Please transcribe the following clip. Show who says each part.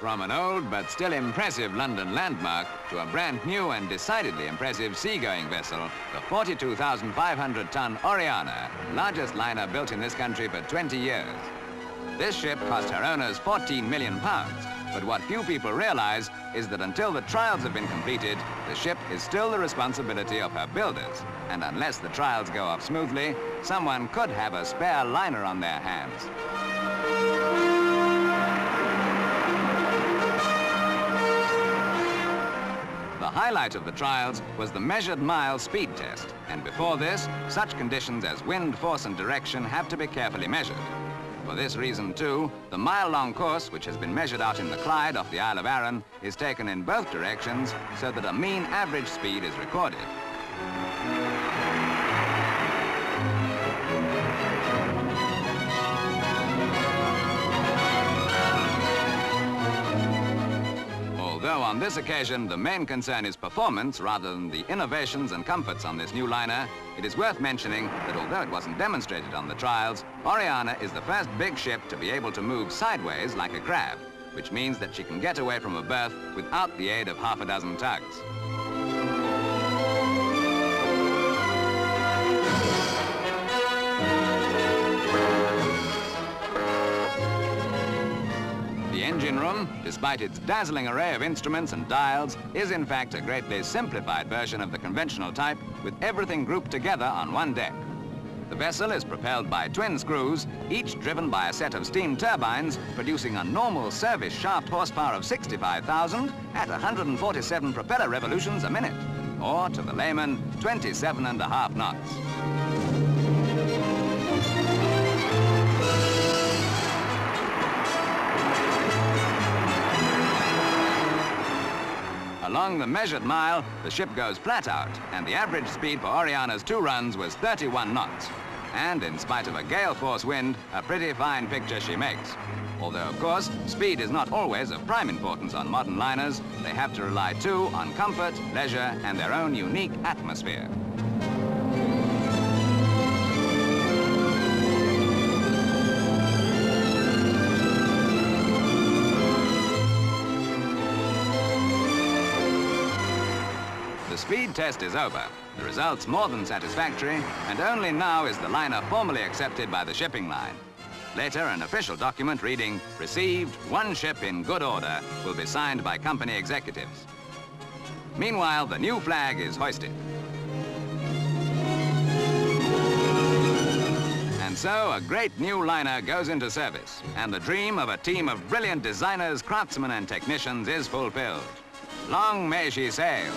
Speaker 1: From an old but still impressive London landmark to a brand new and decidedly impressive seagoing vessel, the 42,500-ton Oriana, largest liner built in this country for 20 years. This ship cost her owners £14 million, but what few people realize is that until the trials have been completed, the ship is still the responsibility of her builders, and unless the trials go off smoothly, someone could have a spare liner on their hands. The highlight of the trials was the measured mile speed test, and before this, such conditions as wind, force and direction have to be carefully measured. For this reason, too, the mile-long course, which has been measured out in the Clyde off the Isle of Arran, is taken in both directions so that a mean average speed is recorded. Although on this occasion the main concern is performance rather than the innovations and comforts on this new liner, it is worth mentioning that although it wasn't demonstrated on the trials, Oriana is the first big ship to be able to move sideways like a crab, which means that she can get away from a berth without the aid of half a dozen tugs. The engine room, despite its dazzling array of instruments and dials, is in fact a greatly simplified version of the conventional type, with everything grouped together on one deck. The vessel is propelled by twin screws, each driven by a set of steam turbines, producing a normal service shaft horsepower of 65,000 at 147 propeller revolutions a minute, or, to the layman, 27.5 knots. Along the measured mile, the ship goes flat out, and the average speed for Oriana's 2 runs was 31 knots. And in spite of a gale force wind, a pretty fine picture she makes. Although, of course, speed is not always of prime importance on modern liners, they have to rely too on comfort, leisure, and their own unique atmosphere. The speed test is over, the results more than satisfactory, and only now is the liner formally accepted by the shipping line. Later, an official document reading, "Received, one ship in good order," will be signed by company executives. Meanwhile, the new flag is hoisted. And so, a great new liner goes into service, and the dream of a team of brilliant designers, craftsmen and technicians is fulfilled. Long may she sail.